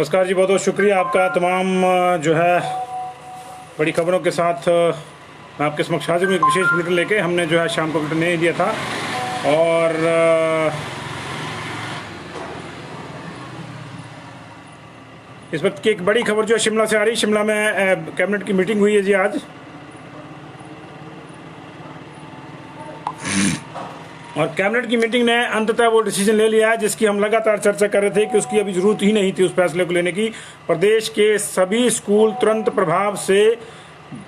नमस्कार जी, बहुत बहुत शुक्रिया आपका। तमाम जो है बड़ी खबरों के साथ मैं आपके समक्ष हाजिर हूँ। एक विशेष बुलेटिन लेके हमने जो है शाम को बुलेटिन नहीं दिया था और इस वक्त की एक बड़ी खबर जो है शिमला से आ रही है। शिमला में कैबिनेट की मीटिंग हुई है जी आज, और कैबिनेट की मीटिंग ने अंततः वो डिसीजन ले लिया है जिसकी हम लगातार चर्चा कर रहे थे कि उसकी अभी जरूरत ही नहीं थी उस फैसले को लेने की। प्रदेश के सभी स्कूल तुरंत प्रभाव से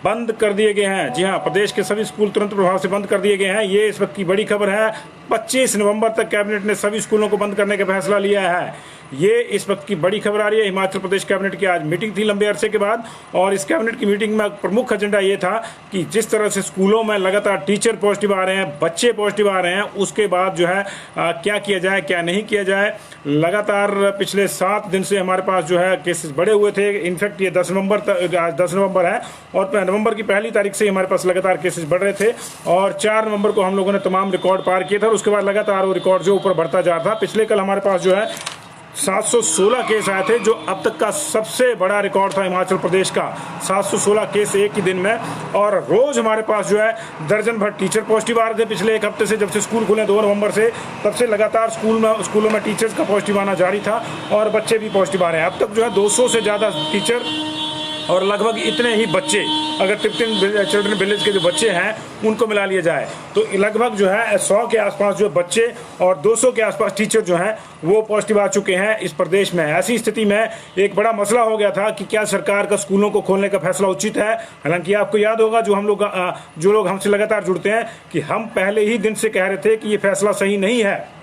बंद कर दिए गए हैं। जी हाँ, प्रदेश के सभी स्कूल तुरंत प्रभाव से बंद कर दिए गए हैं। ये इस वक्त की बड़ी खबर है। 25 नवंबर तक कैबिनेट ने सभी स्कूलों को बंद करने का फैसला लिया है। ये इस वक्त की बड़ी खबर आ रही है। हिमाचल प्रदेश कैबिनेट की आज मीटिंग थी लंबे अरसे के बाद, और इस कैबिनेट की मीटिंग में प्रमुख एजेंडा ये था कि जिस तरह से स्कूलों में लगातार टीचर पॉजिटिव आ रहे हैं, बच्चे पॉजिटिव आ रहे हैं, उसके बाद जो है क्या किया जाए क्या नहीं किया जाए। लगातार पिछले 7 दिन से हमारे पास जो है केसेस बढ़े हुए थे। इनफैक्ट ये 10 नवंबर तक, आज 10 नवंबर है और नवंबर की पहली तारीख से हमारे पास लगातार केसेस बढ़ रहे थे, और 4 नवंबर को हम लोगों ने तमाम रिकॉर्ड पार किए थे, और उसके बाद लगातार वो रिकॉर्ड जो ऊपर बढ़ता जा रहा था। पिछले कल हमारे पास जो है 716 केस आए थे, जो अब तक का सबसे बड़ा रिकॉर्ड था हिमाचल प्रदेश का। 716 केस एक ही दिन में, और रोज हमारे पास जो है दर्जन भर टीचर पॉजिटिव आ रहे थे। पिछले एक हफ्ते से, जब से स्कूल खुले 2 नवंबर से, तब से लगातार स्कूलों में टीचर्स का पॉजिटिव आना जारी था, और बच्चे भी पॉजिटिव आ रहे हैं। अब तक जो है 200 से ज़्यादा टीचर और लगभग इतने ही बच्चे, अगर 15 चिल्ड्रन विलेज के जो बच्चे हैं उनको मिला लिया जाए तो लगभग जो है 100 के आसपास जो बच्चे और 200 के आसपास टीचर जो हैं वो पॉजिटिव आ चुके हैं इस प्रदेश में। ऐसी स्थिति में एक बड़ा मसला हो गया था कि क्या सरकार का स्कूलों को खोलने का फैसला उचित है। हालांकि आपको याद होगा, जो लोग हमसे लगातार जुड़ते हैं, कि हम पहले ही दिन से कह रहे थे कि ये फैसला सही नहीं है।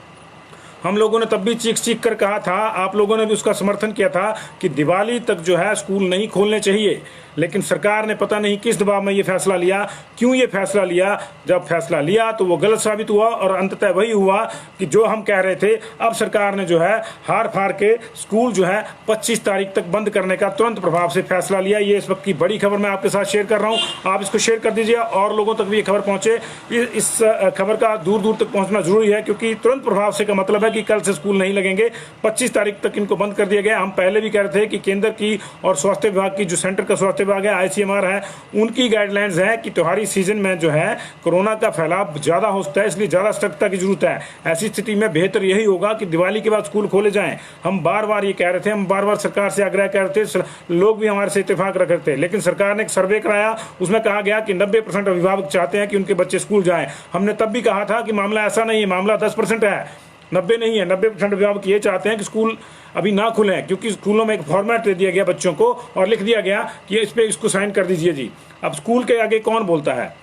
हम लोगों ने तब भी चीख कर कहा था, आप लोगों ने भी उसका समर्थन किया था कि दिवाली तक जो है स्कूल नहीं खोलने चाहिए। लेकिन सरकार ने पता नहीं किस दबाव में ये फैसला लिया, क्यों ये फैसला लिया। जब फैसला लिया तो वो गलत साबित हुआ, और अंततः वही हुआ कि जो हम कह रहे थे, अब सरकार ने जो है हार फार के स्कूल जो है 25 तारीख तक बंद करने का तुरंत प्रभाव से फैसला लिया। ये इस वक्त की बड़ी खबर मैं आपके साथ शेयर कर रहा हूँ। आप इसको शेयर कर दीजिए और लोगों तक भी ये खबर पहुंचे। इस खबर का दूर दूर तक पहुंचना जरूरी है, क्योंकि तुरंत प्रभाव से का मतलब है कि कल से स्कूल नहीं लगेंगे। 25 तारीख तक इनको बंद कर दिया गया। हम पहले भी कह रहे थे कि केंद्र की और स्वास्थ्य विभाग की, जो सेंटर का स्वास्थ्य विभाग है, ICMR है, उनकी गाइडलाइंस है कि त्योहारी सीजन में जो है कोरोना का फैलाव ज्यादा हो सकता है, इसलिए ज्यादा सतर्कता की जरूरत है। ऐसी स्थिति में बेहतर यही होगा कि दिवाली के बाद स्कूल खोले जाएं। हम बार बार ये कह रहे थे, हम बार बार सरकार से आग्रह कर रहे थे, लोग भी हमारे से इत्तेफाक रख रहे थे। लेकिन सरकार ने एक सर्वे कराया, उसमें कहा गया कि 90% अभिभावक चाहते हैं कि उनके बच्चे स्कूल जाएं। हमने तब भी कहा था कि मामला ऐसा नहीं है, मामला 10% है, 90 नहीं है। 90% अभिभावक ये चाहते हैं कि स्कूल अभी ना खुलें, क्योंकि स्कूलों में एक फॉर्मेट दे दिया गया बच्चों को और लिख दिया गया कि इस पे इसको साइन कर दीजिए जी। अब स्कूल के आगे कौन बोलता है?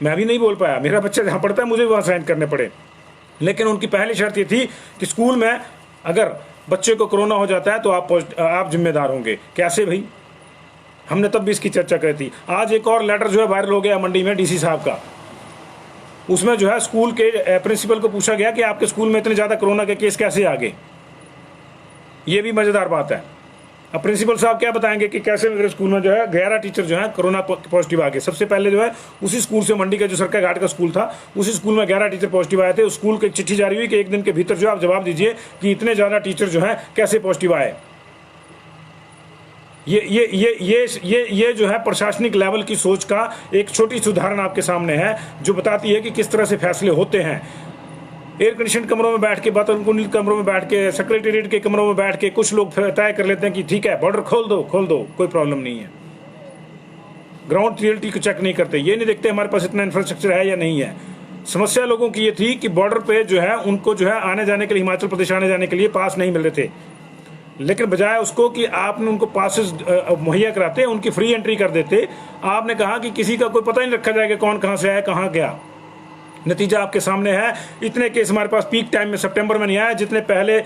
मैं भी नहीं बोल पाया, मेरा बच्चा जहाँ पढ़ता है मुझे वहाँ साइन करने पड़े। लेकिन उनकी पहली शर्त ये थी कि स्कूल में अगर बच्चे को कोरोना हो जाता है तो आप जिम्मेदार होंगे। कैसे भाई? हमने तब भी इसकी चर्चा करी थी। आज एक और लेटर जो है वायरल हो गया मंडी में DC साहब का। उसमें जो है स्कूल के प्रिंसिपल को पूछा गया कि आपके स्कूल में इतने ज़्यादा कोरोना के केस कैसे आ गए। ये भी मज़ेदार बात है। अब प्रिंसिपल साहब क्या बताएंगे कि कैसे मेरे स्कूल में जो है 11 टीचर जो है कोरोना पॉजिटिव आ गए। सबसे पहले जो है उसी स्कूल से, मंडी का जो सरकार घाट का स्कूल था, उसी स्कूल में 11 टीचर पॉजिटिव आए थे। उस स्कूल की चिट्ठी जारी हुई कि 1 दिन के भीतर जो आप जवाब दीजिए कि इतने ज़्यादा टीचर जो है कैसे पॉजिटिव आए। ये जो है प्रशासनिक लेवल की सोच का एक छोटी सी उदाहरण आपके सामने है, जो बताती है कि किस तरह से फैसले होते हैं। एयर कंडीशन कमरों में बैठ के, वातानुकूलित कमरों में बैठ के, सेक्रेटेरिएट के कमरों में बैठ के कुछ लोग तय कर लेते हैं कि ठीक है बॉर्डर खोल दो, कोई प्रॉब्लम नहीं है। ग्राउंड रियलिटी को चेक नहीं करते, ये नहीं देखते हमारे पास इतना इंफ्रास्ट्रक्चर है या नहीं है। समस्या लोगों की ये थी कि बॉर्डर पे जो है उनको जो है आने जाने के लिए, हिमाचल प्रदेश आने जाने के लिए पास नहीं मिल रहे थे। लेकिन बजाय उसको कि आपने उनको पासेस मुहैया कराते, उनकी फ्री एंट्री कर देते, आपने कहा कि किसी का कोई पता ही नहीं रखा जाएगा कौन कहाँ से आया, कहाँ गया। नतीजा आपके सामने है। इतने केस हमारे पास पीक टाइम में सितंबर में नहीं आया जितने पहले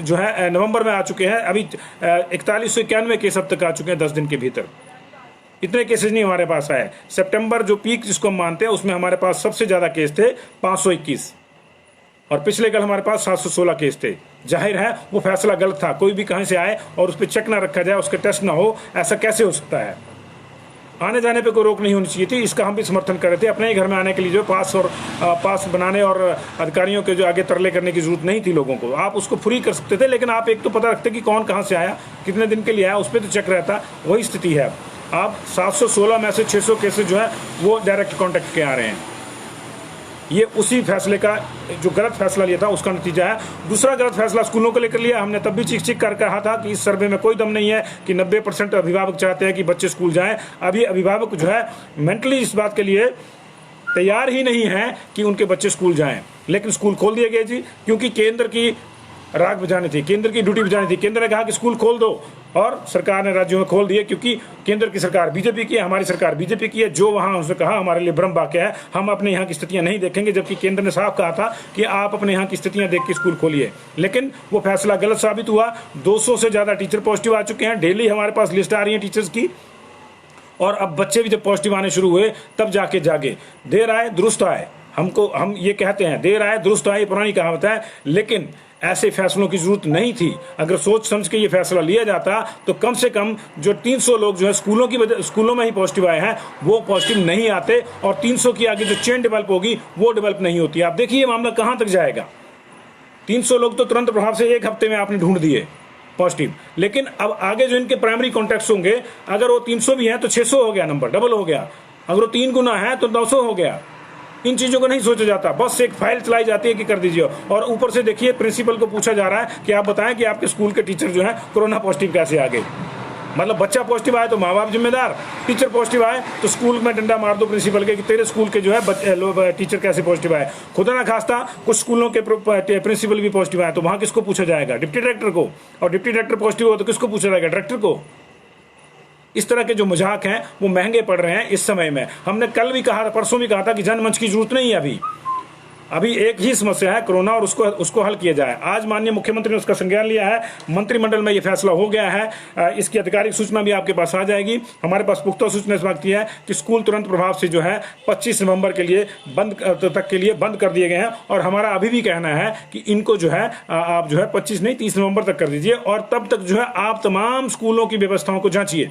जो है नवंबर में आ चुके हैं। अभी 4191 केस अब तक आ चुके हैं 10 दिन के भीतर। इतने केसेस नहीं हमारे पास आए। सितंबर जो पीक जिसको हम मानते हैं, उसमें हमारे पास सबसे ज़्यादा केस थे 521, और पिछले कल हमारे पास 716 केस थे। जाहिर है वो फैसला गलत था। कोई भी कहीं से आए और उस पर चेक ना रखा जाए, उसके टेस्ट ना हो, ऐसा कैसे हो सकता है? आने जाने पे कोई रोक नहीं होनी चाहिए थी, इसका हम भी समर्थन कर रहे थे। अपने ही घर में आने के लिए जो पास बनाने और अधिकारियों के जो आगे तरले करने की जरूरत नहीं थी लोगों को, आप उसको फ्री कर सकते थे। लेकिन आप एक तो पता रखते कि कौन कहाँ से आया, कितने दिन के लिए आया, उस पर तो चेक रहता। वही स्थिति है। आप 716 में से 600 केसेज जो है वो डायरेक्ट कॉन्टैक्ट के आ रहे हैं। ये उसी फैसले का जो गलत फैसला लिया था उसका नतीजा है। दूसरा गलत फैसला स्कूलों को लेकर लिया हमने, तब भी चीख कर कहा था कि इस सर्वे में कोई दम नहीं है कि 90% अभिभावक चाहते हैं कि बच्चे स्कूल जाएं। अभी अभिभावक जो है मेंटली इस बात के लिए तैयार ही नहीं है कि उनके बच्चे स्कूल जाएं। लेकिन स्कूल खोल दिए गए जी, क्योंकि केंद्र की राग बजानी थी, केंद्र की ड्यूटी बजानी थी। केंद्र ने कहा कि स्कूल खोल दो और सरकार ने राज्यों में खोल दिए, क्योंकि केंद्र की सरकार बीजेपी की है, हमारी सरकार बीजेपी की है। जो वहां उसने कहा हमारे लिए ब्रह्म वाक्य है, हम अपने यहाँ की स्थितियां नहीं देखेंगे, जबकि केंद्र ने साफ कहा था कि आप अपने यहाँ की स्थितियां देख के स्कूल खोलिए। लेकिन वो फैसला गलत साबित हुआ। 200 से ज्यादा टीचर पॉजिटिव आ चुके हैं, डेली हमारे पास लिस्ट आ रही है टीचर्स की। और अब बच्चे भी जब पॉजिटिव आने शुरू हुए तब जाके जागे। देर आए दुरुस्त आए, हम ये कहते हैं, देर आए दुरुस्त आए, पुरानी कहावत है। लेकिन ऐसे फैसलों की जरूरत नहीं थी। अगर सोच समझ के ये फैसला लिया जाता तो कम से कम जो 300 लोग जो है स्कूलों में ही पॉजिटिव आए हैं वो पॉजिटिव नहीं आते, और 300 की आगे जो चेन डेवलप होगी वो डेवलप नहीं होती। आप देखिए मामला कहां तक जाएगा। 300 लोग तो तुरंत प्रभाव से एक हफ्ते में आपने ढूंढ दिए पॉजिटिव, लेकिन अब आगे जो इनके प्राइमरी कॉन्टैक्ट्स होंगे, अगर वो 300 भी हैं तो 600 हो गया, नंबर डबल हो गया। अगर वो 3 गुना है तो 900 हो गया। इन चीजों को नहीं सोचा जाता, बस एक फाइल चलाई जाती है कि कर दीजिए। और ऊपर से देखिए प्रिंसिपल को पूछा जा रहा है कि आप बताएं कि आपके स्कूल के टीचर जो है कोरोना पॉजिटिव कैसे आ गए। मतलब बच्चा पॉजिटिव आए तो माँ बाप जिम्मेदार, टीचर पॉजिटिव आए तो स्कूल में डंडा मार दो प्रिंसिपल के कि तेरे स्कूल के जो है टीचर कैसे पॉजिटिव आए। खुदा ना खास्ता कुछ स्कूलों के प्रिंसिपल भी पॉजिटिव आए तो वहां किसको पूछा जाएगा? डिप्टी डायरेक्टर को। और डिप्टी डायरेक्टर पॉजिटिव हो तो किसको पूछा जाएगा? डायरेक्टर को। इस तरह के जो मजाक हैं वो महंगे पड़ रहे हैं इस समय में। हमने कल भी कहा था, परसों भी कहा था कि जनमंच की जरूरत नहीं है। अभी एक ही समस्या है कोरोना, और उसको हल किया जाए। आज माननीय मुख्यमंत्री ने उसका संज्ञान लिया है, मंत्रिमंडल में ये फैसला हो गया है। इसकी आधिकारिक सूचना भी आपके पास आ जाएगी। हमारे पास पुख्ता सूचना इस बात की है कि स्कूल तुरंत प्रभाव से जो है 25 नवंबर के लिए बंद कर दिए गए हैं। और हमारा अभी भी कहना है कि इनको जो है आप जो है 25 नहीं 30 नवंबर तक कर दीजिए, और तब तक जो है आप तमाम स्कूलों की व्यवस्थाओं को जांचिए।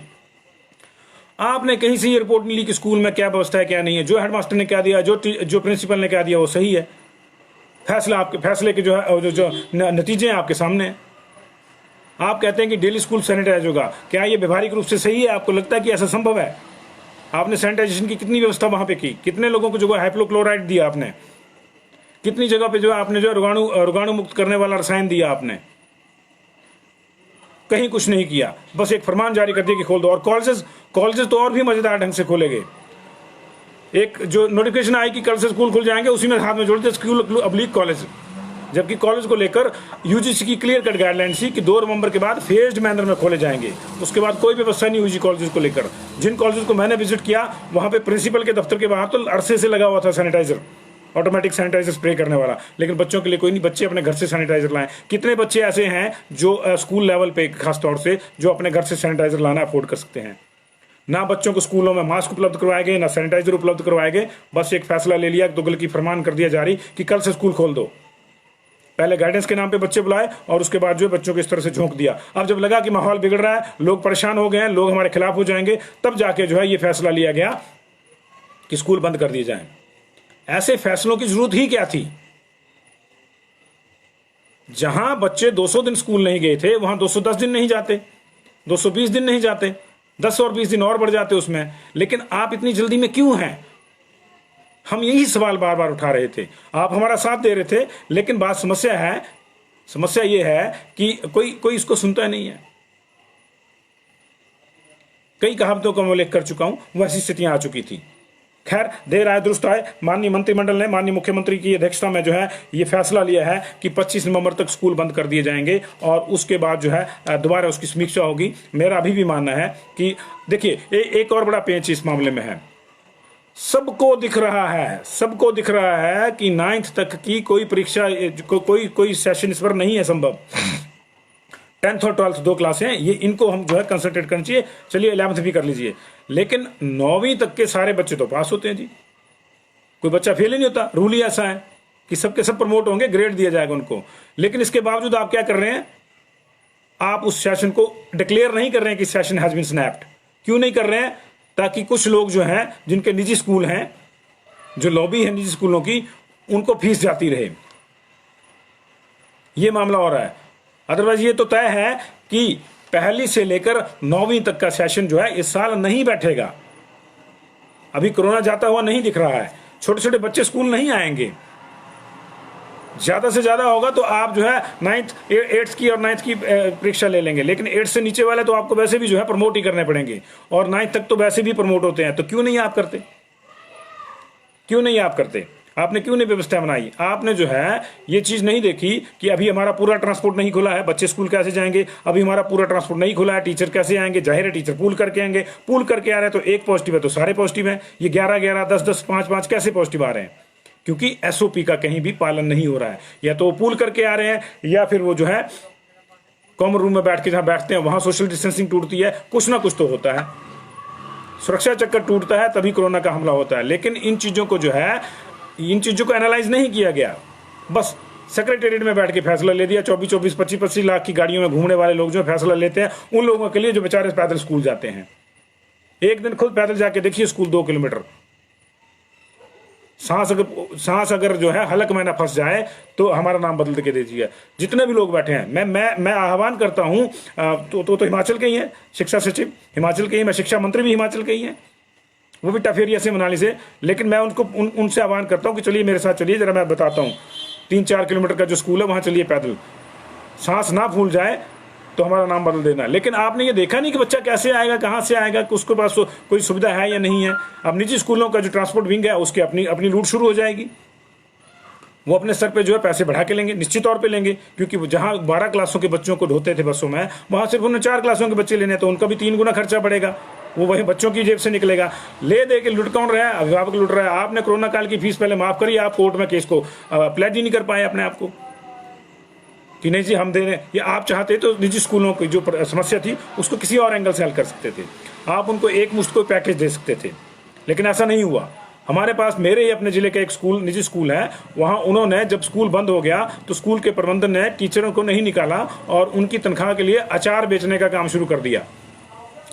आपने कहीं से ये रिपोर्ट नहीं ली कि स्कूल में क्या व्यवस्था है क्या नहीं है। जो हेडमास्टर ने क्या दिया, जो प्रिंसिपल ने क्या दिया वो सही है। फैसले के जो है जो नतीजे हैं आपके सामने हैं। आप कहते हैं कि डेली स्कूल सैनिटाइज होगा, क्या ये व्यवहारिक रूप से सही है? आपको लगता है कि ऐसा संभव है? आपने सैनिटाइजेशन की कितनी व्यवस्था वहां पे की? कितने लोगों को जो है हाइपोक्लोराइड दिया आपने? कितनी जगह पे जो है आपने जो है रोगाणु मुक्त करने वाला रसायन दिया आपने? कहीं कुछ नहीं किया, बस एक फरमान जारी कर दिया कि खोल दो। और कॉलेजेस तो और भी मजेदार ढंग से खोलेंगे। एक जो नोटिफिकेशन आई कि कल से स्कूल खुल जाएंगे, उसी में हाथ में जोड़ते स्कूल अब्लिक कॉलेज। जबकि कॉलेज को लेकर यूजीसी की क्लियर कट गाइडलाइन थी कि 2 नवंबर के बाद फेज्ड मैनर में खोले जाएंगे। उसके बाद कोई व्यवस्था नहीं हुई कॉलेज को लेकर। जिन कॉलेज को मैंने विजिट किया वहां पे प्रिंसिपल के दफ्तर के बाहर तो अरसे से लगा हुआ था सैनिटाइजर, ऑटोमेटिक सैनिटाइजर स्प्रे करने वाला। लेकिन बच्चों के लिए कोई नहीं, बच्चे अपने घर से सैनिटाइजर लाएं। कितने बच्चे ऐसे हैं जो स्कूल लेवल पे खासतौर से जो अपने घर से सैनिटाइजर लाना अफोर्ड कर सकते हैं? ना बच्चों को स्कूलों में मास्क उपलब्ध करवाए गए, ना सैनिटाइजर उपलब्ध करवाए गए। बस एक फैसला ले लिया, दोगल की फरमान कर दिया जारी कि कल से स्कूल खोल दो। पहले गाइडेंस के नाम पे बच्चे बुलाए और उसके बाद जो है बच्चों को इस तरह से झोंक दिया। अब जब लगा कि माहौल बिगड़ रहा है, लोग परेशान हो गए हैं, लोग हमारे खिलाफ हो जाएंगे, तब जाके जो है ये फैसला लिया गया कि स्कूल बंद कर दिए जाएं। ऐसे फैसलों की जरूरत ही क्या थी? जहां बच्चे 200 दिन स्कूल नहीं गए थे वहां 210 दिन नहीं जाते, 220 दिन नहीं जाते, 10 और 20 दिन और बढ़ जाते उसमें। लेकिन आप इतनी जल्दी में क्यों हैं? हम यही सवाल बार बार उठा रहे थे, आप हमारा साथ दे रहे थे। लेकिन समस्या यह है कि कोई इसको सुनता नहीं है। कई कहावतों का मैं उल्लेख कर चुका हूं, वैसी स्थितियां आ चुकी थी। खैर, देर आए दुरुस्त आए। माननीय मंत्रिमंडल ने माननीय मुख्यमंत्री की अध्यक्षता में जो है ये फैसला लिया है कि 25 नवंबर तक स्कूल बंद कर दिए जाएंगे और उसके बाद जो है दोबारा उसकी समीक्षा होगी। मेरा अभी भी मानना है कि देखिए एक और बड़ा पेंच इस मामले में है। सबको दिख रहा है कि 9th तक की कोई परीक्षा कोई सेशन इस पर नहीं है संभव। 10th और 12th 2 क्लासें हैं, ये इनको हम जो है कंसंट्रेट करनी चाहिए। चलिए 11th भी कर लीजिए, लेकिन 9वीं तक के सारे बच्चे तो पास होते हैं जी। कोई बच्चा फेल ही नहीं होता। रूल ही ऐसा है कि सबके सब प्रमोट होंगे, ग्रेड दिया जाएगा उनको। लेकिन इसके बावजूद आप क्या कर रहे हैं? आप उस सेशन को डिक्लेयर नहीं कर रहे हैं कि सेशन हैज बीन स्नैप्ड। क्यों नहीं कर रहे हैं? ताकि कुछ लोग जो हैं जिनके निजी स्कूल हैं, जो लॉबी है निजी स्कूलों की, उनको फीस जाती रहे। ये मामला हो रहा है। अदरवाइज ये तो तय है कि पहली से लेकर 9वीं तक का सेशन जो है इस साल नहीं बैठेगा। अभी कोरोना जाता हुआ नहीं दिख रहा है, छोटे छोटे बच्चे स्कूल नहीं आएंगे। ज्यादा से ज्यादा होगा तो आप जो है 8th की और 9th की परीक्षा ले लेंगे, लेकिन 8 से नीचे वाले तो आपको वैसे भी जो है प्रमोट ही करने पड़ेंगे, और 9th तक तो वैसे भी प्रमोट होते हैं। तो क्यों नहीं आप करते? क्यों नहीं आप करते? आपने क्यों नहीं व्यवस्था बनाई? आपने जो है ये चीज नहीं देखी कि अभी हमारा पूरा ट्रांसपोर्ट नहीं खुला है, बच्चे स्कूल कैसे जाएंगे? अभी हमारा पूरा ट्रांसपोर्ट नहीं खुला है, टीचर कैसे आएंगे? जाहिर है टीचर पूल करके आएंगे। पूल करके आ रहे हैं तो एक पॉजिटिव है तो सारे पॉजिटिव हैं। ये 11-11, 10-10, 5-5 कैसे पॉजिटिव आ रहे हैं? क्योंकि एसओपी का कहीं भी पालन नहीं हो रहा है। या तो वो पूल करके आ रहे हैं, या फिर वो जो है कॉमन रूम में बैठ के जहां बैठते हैं वहां सोशल डिस्टेंसिंग टूटती है। कुछ ना कुछ तो होता है, सुरक्षा चक्कर टूटता है, तभी कोरोना का हमला होता है। लेकिन इन चीजों को जो है, इन चीजों को एनालाइज नहीं किया गया। बस सेक्रेटेरिएट में बैठ के फैसला ले दिया। 24-24, 25-25 लाख की गाड़ियों में घूमने वाले लोग जो फैसला लेते हैं, उन लोगों के लिए जो बेचारे पैदल स्कूल जाते हैं। एक दिन खुद पैदल जाके देखिए स्कूल 2 किलोमीटर। सांस अगर जो है हलक में ना फंस जाए तो हमारा नाम बदल के दीजिए। जितने भी लोग बैठे हैं, मैं आह्वान करता हूं, तो हिमाचल के ही हैं शिक्षा सचिव, हिमाचल के ही, मैं शिक्षा मंत्री भी हिमाचल के ही हैं, वो भी टफ एरिया से, मनाली से। लेकिन मैं उनसे आह्वान करता हूं कि चलिए मेरे साथ चलिए, जरा मैं बताता हूं। 3-4 किलोमीटर का जो स्कूल है वहां चलिए पैदल, सांस ना फूल जाए तो हमारा नाम बदल देना। लेकिन आपने ये देखा नहीं कि बच्चा कैसे आएगा, कहां से आएगा, कि उसके पास कोई सुविधा है या नहीं है। अब निजी स्कूलों का जो ट्रांसपोर्ट विंग है उसकी अपनी लूट शुरू हो जाएगी। वो अपने स्तर पे जो है पैसे बढ़ा के लेंगे, निश्चित तौर पे लेंगे, क्योंकि जहां 12 क्लासों के बच्चों को ढोते थे बसों में, वहां सिर्फ उन्हें 4 क्लासों के बच्चे लेने, तो उनका भी 3 गुना खर्चा बढ़ेगा। वो वही बच्चों की जेब से निकलेगा। ले दे के लुट कौन रहा है? अभिभावक लुट रहा है। आपने कोरोना काल की फीस पहले माफ करी, आप कोर्ट में केस को प्लेज ही नहीं कर पाए अपने आप को कि नहीं जी हम दे रहे हैं। ये आप चाहते तो निजी स्कूलों की जो समस्या थी उसको किसी और एंगल से हल कर सकते थे। आप उनको एक मुश्त को पैकेज दे सकते थे, लेकिन ऐसा नहीं हुआ। हमारे पास, मेरे ही अपने जिले का एक स्कूल, निजी स्कूल है, वहां उन्होंने जब स्कूल बंद हो गया तो स्कूल के प्रबंधन ने टीचरों को नहीं निकाला और उनकी तनख्वाह के लिए अचार बेचने का काम शुरू कर दिया।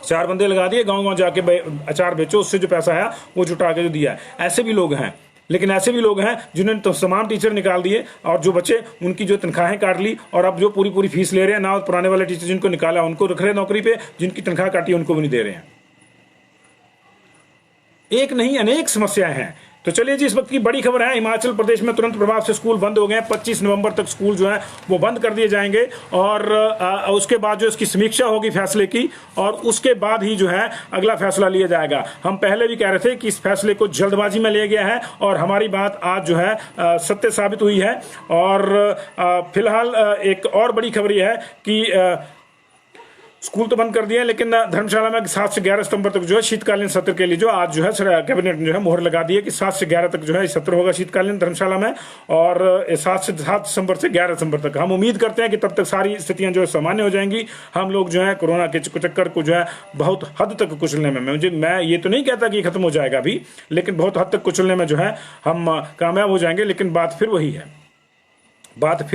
4 बंदे लगा दिए, गांव-गांव जाके अचार बेचो, उससे जो पैसा है वो जुटा के जो दिया है। ऐसे भी लोग हैं। लेकिन ऐसे भी लोग हैं जिन्होंने तो तमाम टीचर निकाल दिए और जो बच्चे उनकी जो तनख्वाहें काट ली, और अब जो पूरी फीस ले रहे हैं ना, पुराने वाले टीचर जिनको निकाला उनको रख रहे नौकरी पे, जिनकी तनख्वाह काटी उनको भी नहीं दे रहे हैं। एक नहीं अनेक समस्याएं हैं। तो चलिए जी, इस वक्त की बड़ी खबर है, हिमाचल प्रदेश में तुरंत प्रभाव से स्कूल बंद हो गए। 25 नवंबर तक स्कूल जो है वो बंद कर दिए जाएंगे, और उसके बाद जो इसकी समीक्षा होगी फैसले की, और उसके बाद ही जो है अगला फैसला लिया जाएगा। हम पहले भी कह रहे थे कि इस फैसले को जल्दबाजी में लिया गया है, और हमारी बात आज जो है सत्य साबित हुई है। और फिलहाल एक और बड़ी खबर यह है कि स्कूल तो बंद कर दिए, लेकिन धर्मशाला में 7 से 11 सितंबर तक जो है शीतकालीन सत्र के लिए जो आज जो है कैबिनेट ने जो है मोहर लगा दी है कि 7 से 11 तक जो है सत्र होगा शीतकालीन धर्मशाला में, और 7 दिसंबर से 11 दिसंबर तक। हम उम्मीद करते हैं कि तब तक सारी स्थितियां जो है सामान्य हो जाएंगी। हम लोग जो है कोरोना के चक्कर को जो है बहुत हद तक कुचलने में, मैं ये तो नहीं कहता कि खत्म हो जाएगा अभी, लेकिन बहुत हद तक कुचलने में जो है हम कामयाब हो जाएंगे। लेकिन बात फिर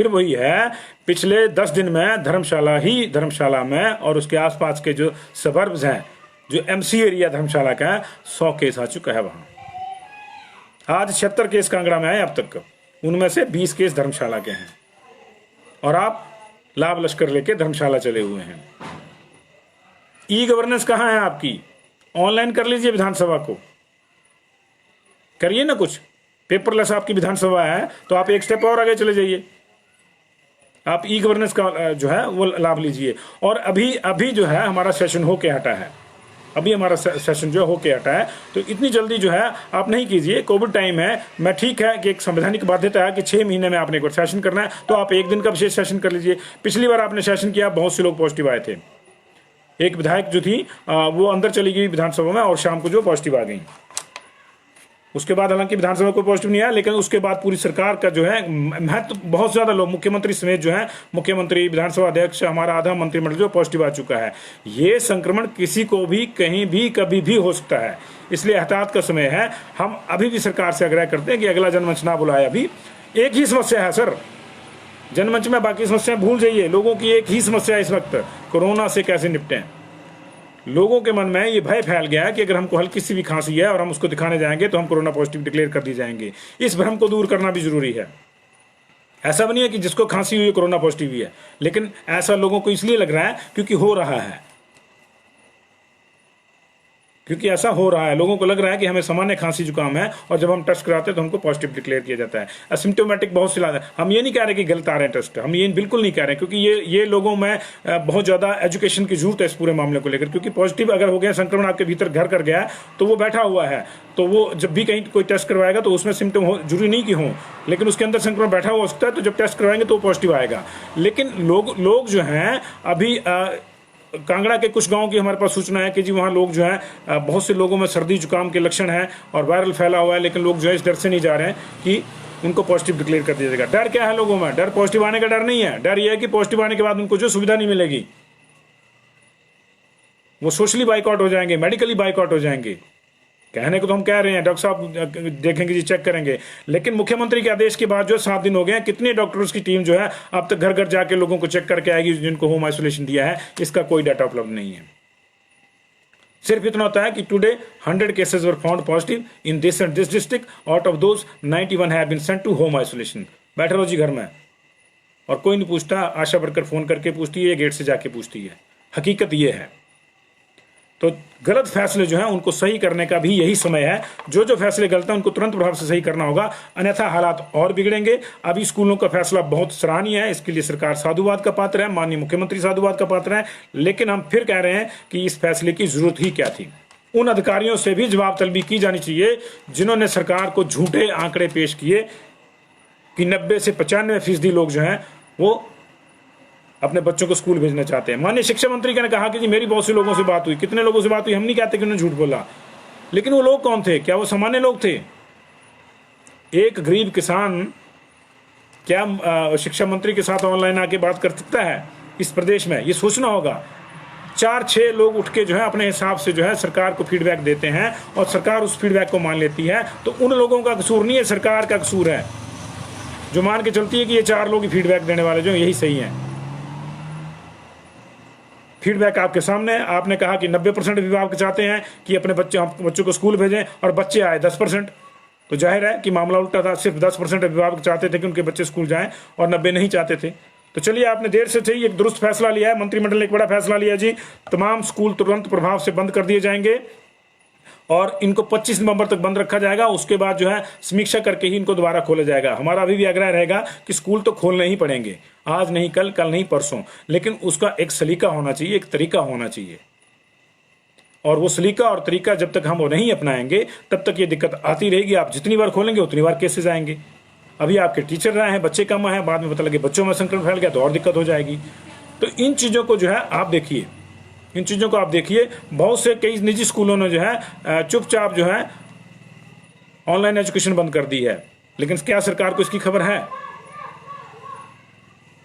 वही है, पिछले 10 दिन में धर्मशाला में और उसके आसपास के जो सबर्ब्स हैं, जो एमसी एरिया धर्मशाला का है, 100 केस आ चुका है वहां। आज 76 केस कांगड़ा में आए अब तक, उनमें से 20 केस धर्मशाला के हैं, और आप लाभ लश्कर लेके धर्मशाला चले हुए हैं। ई गवर्नेंस कहां है आपकी? ऑनलाइन कर लीजिए विधानसभा को, करिए ना कुछ। पेपरलेस आपकी विधानसभा है तो आप एक स्टेप और आगे चले जाइए, आप ई गवर्नेंस का जो है वो लाभ लीजिए। और अभी जो है हमारा सेशन होके हटा है, हमारा सेशन जो है होके हटा है, तो इतनी जल्दी जो है आप नहीं कीजिए। कोविड टाइम है, मैं ठीक है कि एक संवैधानिक बाध्यता है कि 6 महीने में आपने एक बार सेशन करना है, तो आप एक दिन का विशेष सेशन कर लीजिए। पिछली बार आपने सेशन किया, बहुत से लोग पॉजिटिव आए थे। एक विधायक जो थी वो अंदर चली गई विधानसभा में और शाम को जो पॉजिटिव आ गई। उसके बाद हालांकि विधानसभा को पॉजिटिव नहीं आया, लेकिन उसके बाद पूरी सरकार का जो है महत्व, बहुत ज्यादा लोग, मुख्यमंत्री समेत जो है, मुख्यमंत्री, विधानसभा अध्यक्ष, हमारा आधा मंत्रिमंडल जो पॉजिटिव आ चुका है। ये संक्रमण किसी को भी कहीं भी कभी भी हो सकता है, इसलिए एहतियात का समय है। हम अभी भी सरकार से आग्रह करते हैं कि अगला जनमंच ना बुलाए। अभी एक ही समस्या है सर, जनमंच में बाकी समस्या भूल जाइए। लोगों की एक ही समस्या है इस वक्त, कोरोना से कैसे निपटें। लोगों के मन में ये भय फैल गया है कि अगर हमको हल्की सी भी खांसी है और हम उसको दिखाने जाएंगे तो हम कोरोना पॉजिटिव डिक्लेयर कर दिए जाएंगे। इस भ्रम को दूर करना भी जरूरी है। ऐसा भी नहीं है कि जिसको खांसी हुई है कोरोना पॉजिटिव ही है, लेकिन ऐसा लोगों को इसलिए लग रहा है क्योंकि हो रहा है, क्योंकि ऐसा हो रहा है। लोगों को लग रहा है कि हमें सामान्य खांसी जुकाम है और जब हम टेस्ट कराते हैं तो हमको पॉजिटिव डिक्लेयर किया जाता है। असिम्टोमेटिक बहुत से लाते हैं। हम ये नहीं कह रहे कि गलत आ रहे हैं टेस्ट, हम ये बिल्कुल नहीं कह रहे, क्योंकि ये लोगों में बहुत ज़्यादा एजुकेशन की जरूरत है इस पूरे मामले को लेकर। क्योंकि पॉजिटिव अगर हो गया, संक्रमण आपके भीतर घर कर गया तो वो बैठा हुआ है, तो वो जब भी कहीं कोई टेस्ट करवाएगा तो उसमें सिम्टम हो, जरूरी नहीं कि हों, लेकिन उसके अंदर संक्रमण बैठा हुआ हो सकता है, तो जब टेस्ट करवाएंगे तो वो पॉजिटिव आएगा। लेकिन लोग जो हैं अभी कांगड़ा के कुछ गांवों की हमारे पास सूचना है कि जी वहाँ लोग जो है बहुत से लोगों में सर्दी जुकाम के लक्षण हैं और वायरल फैला हुआ है, लेकिन लोग जो है इस डर से नहीं जा रहे हैं कि उनको पॉजिटिव डिक्लेयर कर दिया जाएगा। डर क्या है लोगों में? डर पॉजिटिव आने का डर नहीं है, डर यह है कि पॉजिटिव आने के बाद उनको जो सुविधा नहीं मिलेगी, वो सोशली बाइकआउट हो जाएंगे, मेडिकली बाइकआउट हो जाएंगे। कहने को तो हम कह रहे हैं डॉक्टर साहब देखेंगे जी, चेक करेंगे, लेकिन मुख्यमंत्री के आदेश के बाद जो 7 दिन हो गए हैं, कितने डॉक्टर्स की टीम जो है अब तक घर घर जाके लोगों को चेक करके आएगी जिनको होम आइसोलेशन दिया है? इसका कोई डाटा उपलब्ध नहीं है। सिर्फ इतना होता है कि today 100 cases were found positive in this and this district, out of those 91 have been sent to home isolation. बैठे रहो जी घर में, और कोई नहीं पूछता। आशा वर्कर फोन करके पूछती है, गेट से जाके पूछती है। हकीकत ये है। तो गलत फैसले जो हैं उनको सही करने का भी यही समय है। जो जो फैसले गलत हैं उनको तुरंत प्रभाव से सही करना होगा, अन्यथा हालात और बिगड़ेंगे। अभी स्कूलों का फैसला बहुत सराहनीय है, इसके लिए सरकार साधुवाद का पात्र है, माननीय मुख्यमंत्री साधुवाद का पात्र है, लेकिन हम फिर कह रहे हैं कि इस फैसले की जरूरत ही क्या थी। उन अधिकारियों से भी जवाब तलबी की जानी चाहिए जिन्होंने सरकार को झूठे आंकड़े पेश किए कि 90 से 95% लोग जो हैं वो अपने बच्चों को स्कूल भेजना चाहते हैं। माननीय शिक्षा मंत्री ने कहा कि जी मेरी बहुत से लोगों से बात हुई। कितने लोगों से बात हुई हम नहीं कहते कि उन्होंने झूठ बोला, लेकिन वो लोग कौन थे? क्या वो सामान्य लोग थे? एक गरीब किसान क्या शिक्षा मंत्री के साथ ऑनलाइन आके बात कर सकता है इस प्रदेश में? ये सोचना होगा। 4-6 लोग उठ के जो है अपने हिसाब से जो है सरकार को फीडबैक देते हैं और सरकार उस फीडबैक को मान लेती है, तो उन लोगों का कसूर नहीं है, सरकार का कसूर है, जो मान के चलती है कि ये 4 लोग ही फीडबैक देने वाले जो यही सही हैं। फीडबैक आपके सामने है। आपने कहा कि 90% अभिभावक चाहते हैं कि अपने बच्चों को स्कूल भेजें और बच्चे आए 10%, तो जाहिर है कि मामला उल्टा था। सिर्फ 10% अभिभावक चाहते थे कि उनके बच्चे स्कूल जाएं और 90 नहीं चाहते थे। तो चलिए, आपने देर से सही एक दुरुस्त फैसला लिया है, मंत्रिमंडल ने एक बड़ा फैसला लिया जी, तमाम स्कूल तुरंत प्रभाव से बंद कर दिए जाएंगे और इनको 25 नवंबर तक बंद रखा जाएगा। उसके बाद जो है समीक्षा करके ही इनको दोबारा खोला जाएगा। हमारा अभी भी आग्रह रहेगा कि स्कूल तो खोलने ही पड़ेंगे, आज नहीं कल, कल नहीं परसों, लेकिन उसका एक सलीका होना चाहिए, एक तरीका होना चाहिए। और वो सलीका और तरीका जब तक हम वो नहीं अपनाएंगे तब तक ये दिक्कत आती रहेगी। आप जितनी बार खोलेंगे उतनी बार केसेस आएंगे। अभी आपके टीचर रहे हैं, बच्चे कम हैं, बाद में पता लगे बच्चों में संक्रमण फैल गया तो और दिक्कत हो जाएगी। तो इन चीज़ों को जो है आप देखिए, इन चीज़ों को आप देखिए। बहुत से कई निजी स्कूलों ने जो है चुपचाप जो है ऑनलाइन एजुकेशन बंद कर दी है, लेकिन क्या सरकार को इसकी खबर है?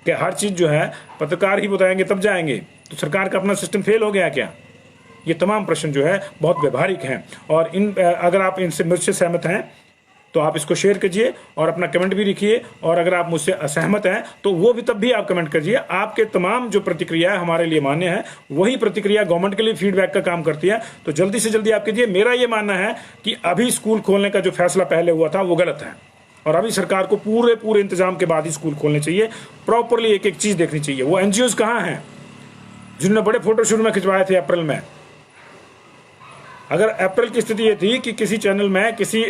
कि हर चीज़ जो है पत्रकार ही बताएंगे तब जाएंगे, तो सरकार का अपना सिस्टम फेल हो गया क्या? ये तमाम प्रश्न जो है बहुत व्यवहारिक हैं और अगर आप इनसे मुझसे सहमत हैं तो आप इसको शेयर कीजिए और अपना कमेंट भी लिखिए, और अगर आप मुझसे असहमत हैं तो वो भी तब भी आप कमेंट कीजिए। आपके तमाम जो प्रतिक्रिया है हमारे लिए मान्य है, वही प्रतिक्रिया गवर्नमेंट के लिए फीडबैक का काम करती है। तो जल्दी से जल्दी आप कीजिए। मेरा ये मानना है कि अभी स्कूल खोलने का जो फैसला पहले हुआ था वो गलत है, और अभी सरकार को पूरे इंतजाम के बाद ही स्कूल खोलने चाहिए। प्रॉपरली एक एक चीज़ देखनी चाहिए। वो NGOs कहाँ हैं जिन्होंने बड़े फोटो शुरू में खिंचवाए थे अप्रैल में? अगर अप्रैल की स्थिति ये थी कि किसी चैनल में, किसी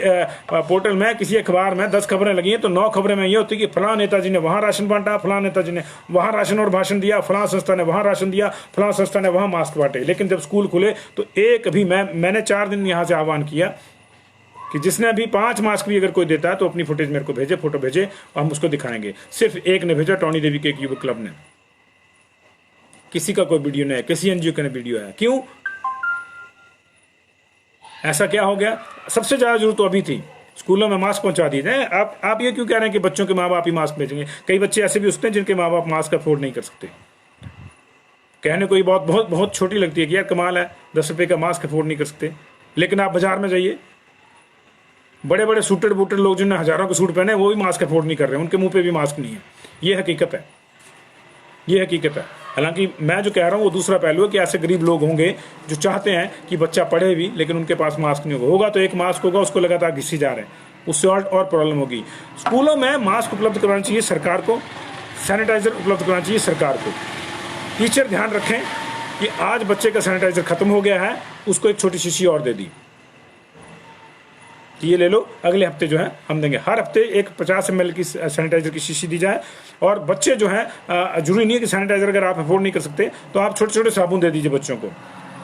पोर्टल में, किसी अखबार में 10 खबरें लगी हैं तो 9 खबरें में ये होती कि फलां नेताजी ने वहाँ राशन बांटा, फलां नेताजी ने वहाँ राशन और भाषण दिया, फलां संस्था ने वहाँ राशन दिया, फलां संस्था ने वहाँ मास्क बांटे। लेकिन जब स्कूल खुले तो एक भी मैंने 4 दिन यहाँ से आह्वान किया कि जिसने अभी 5 मास्क भी अगर कोई देता है तो अपनी फुटेज मेरे को भेजे, फोटो भेजे और हम उसको दिखाएंगे। सिर्फ एक ने भेजा, टॉनी देवी के एक युवक क्लब ने। किसी का कोई वीडियो नहीं है, किसी NGO का वीडियो है। क्यों? ऐसा क्या हो गया? सबसे ज़्यादा जरूरत तो अभी थी, स्कूलों में मास्क पहुंचा दिए जाए। आप ये क्यों कह रहे हैं कि बच्चों के माँ बाप ही मास्क भेजेंगे? कई बच्चे ऐसे भी होते हैं जिनके माँ बाप मास्क अफोर्ड नहीं कर सकते। कहने को ये बहुत छोटी लगती है कि यार कमाल है, 10 रुपये का मास्क अफोर्ड नहीं कर सकते, लेकिन आप बाजार में जाइए, बड़े बड़े सूटेड बूटेड लोग जिन्होंने हज़ारों के सूट पहने वो भी मास्क अफोर्ड नहीं कर रहे हैं, उनके मुंह पे भी मास्क नहीं है। ये हकीकत है, ये हकीकत है। हालांकि मैं जो कह रहा हूँ वो दूसरा पहलू है कि ऐसे गरीब लोग होंगे जो चाहते हैं कि बच्चा पढ़े भी लेकिन उनके पास मास्क नहीं होगा तो एक मास्क होगा उसको लगातार घिसी जा रहे हैं, उससे और प्रॉब्लम होगी। स्कूलों में मास्क उपलब्ध करवाना चाहिए सरकार को, सैनिटाइजर उपलब्ध करवाना चाहिए सरकार को। टीचर ध्यान रखें कि आज बच्चे का सैनिटाइजर खत्म हो गया है, उसको एक छोटी शीशी और दे दी कि ये ले लो, अगले हफ्ते जो है हम देंगे। हर हफ्ते एक 50 ml की सैनिटाइजर की शीशी दी जाए। और बच्चे जो है जरूरी नहीं है कि सैनिटाइजर अगर आप अफोर्ड नहीं कर सकते तो आप छोटे छोटे साबुन दे दीजिए बच्चों को।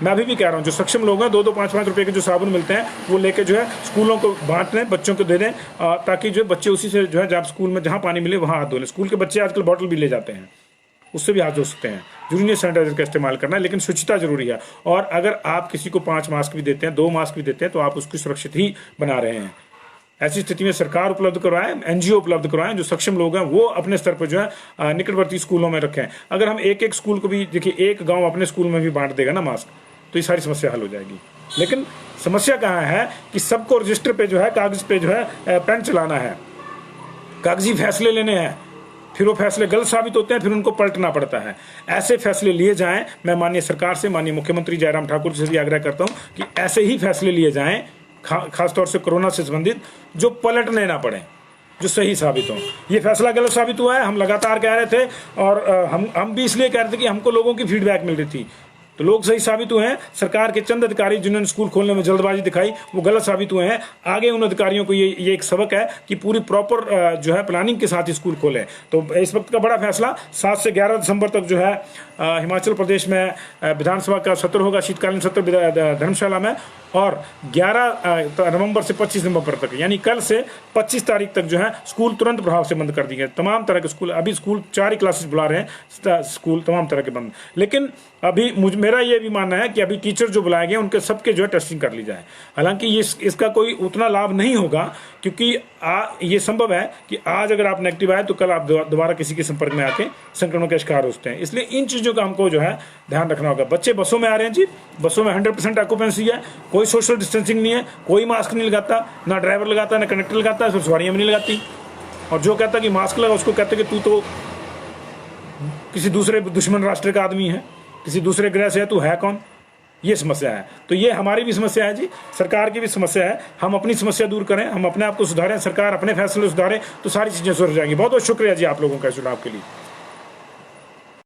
मैं अभी भी कह रहा हूँ जो सक्षम लोग हैं 2-2, 5-5 रुपए के जो साबुन मिलते हैं वो लेके जो है स्कूलों को बांट लें, बच्चों को दे दें, ताकि जो बच्चे उसी से जो है जब स्कूल में जहाँ पानी मिले वहाँ हाथ धो लें। स्कूल के बच्चे आजकल बॉटल भी ले जाते हैं, उससे भी हाथ धो सकते हैं। जरूरी नहीं सैनिटाइजर का इस्तेमाल करना है, लेकिन स्वच्छता जरूरी है। और अगर आप किसी को 5 मास्क भी देते हैं, 2 मास्क भी देते हैं तो आप उसको सुरक्षित ही बना रहे हैं। ऐसी स्थिति में सरकार उपलब्ध करवाएं, एनजीओ उपलब्ध करवाएं, जो सक्षम लोग हैं वो अपने स्तर पर जो है निकटवर्ती स्कूलों में रखें। अगर हम एक एक स्कूल को भी देखिए, एक गांव अपने स्कूल में भी बांट देगा ना मास्क, तो ये सारी समस्या हल हो जाएगी। लेकिन समस्या कहाँ है कि सबको रजिस्टर पे जो है, कागज पे जो है पेन चलाना है, कागजी फैसले लेने हैं, फिर वो फैसले गलत साबित होते हैं, फिर उनको पलटना पड़ता है। ऐसे फैसले लिए जाएं। मैं माननीय सरकार से, माननीय मुख्यमंत्री जयराम ठाकुर से भी आग्रह करता हूं कि ऐसे ही फैसले लिए जाएं, खासतौर से कोरोना से संबंधित, जो पलटने ना पड़े, जो सही साबित हो। ये फैसला गलत साबित हुआ है, हम लगातार कह रहे थे, और हम भी इसलिए कह रहे थे कि हमको लोगों की फीडबैक मिल रही थी, तो लोग सही साबित हुए हैं। सरकार के चंद अधिकारी जिन्होंने स्कूल खोलने में जल्दबाजी दिखाई वो गलत साबित हुए हैं। आगे उन अधिकारियों को ये एक सबक है कि पूरी प्रॉपर जो है प्लानिंग के साथ ही स्कूल खोलें। तो इस वक्त का बड़ा फैसला 7 से 11 दिसंबर तक जो है हिमाचल प्रदेश में विधानसभा का सत्र होगा, शीतकालीन सत्र धर्मशाला में, और 11 नवंबर से 25 नवंबर तक, यानी कल से 25 तारीख तक जो है स्कूल तुरंत प्रभाव से बंद कर दिए गए। तमाम तरह के स्कूल, अभी स्कूल 4 ही क्लासेस बुला रहे हैं, स्कूल तमाम तरह के बंद। लेकिन अभी मेरा ये भी मानना है कि अभी टीचर जो बुलाए गए उनके सबके जो है टेस्टिंग कर ली जाए। हालांकि इसका कोई उतना लाभ नहीं होगा, क्योंकि ये संभव है कि आज अगर आप नेगेटिव आए तो कल आप दोबारा किसी के संपर्क में आके संक्रमण का शिकार होते हैं। इसलिए इन चीज़ों का हमको जो है ध्यान रखना होगा। बच्चे बसों में आ रहे हैं जी, बसों में 100% ऑक्यूपेंसी है, कोई सोशल डिस्टेंसिंग नहीं है, कोई मास्क नहीं लगाता, ना ड्राइवर लगाता, ना कंडक्टर लगाता, फिर सवारियाँ भी नहीं लगाती। और जो कहता कि मास्क लगा उसको कहते कि तू तो किसी दूसरे दुश्मन राष्ट्र का आदमी है, किसी दूसरे ग्रह से है, तू है कौन। ये समस्या है। तो ये हमारी भी समस्या है जी, सरकार की भी समस्या है। हम अपनी समस्या दूर करें, हम अपने आप को सुधारें, सरकार अपने फैसले सुधारे, तो सारी चीज़ें सुधर जाएंगी। बहुत बहुत शुक्रिया जी आप लोगों का चुनाव के लिए।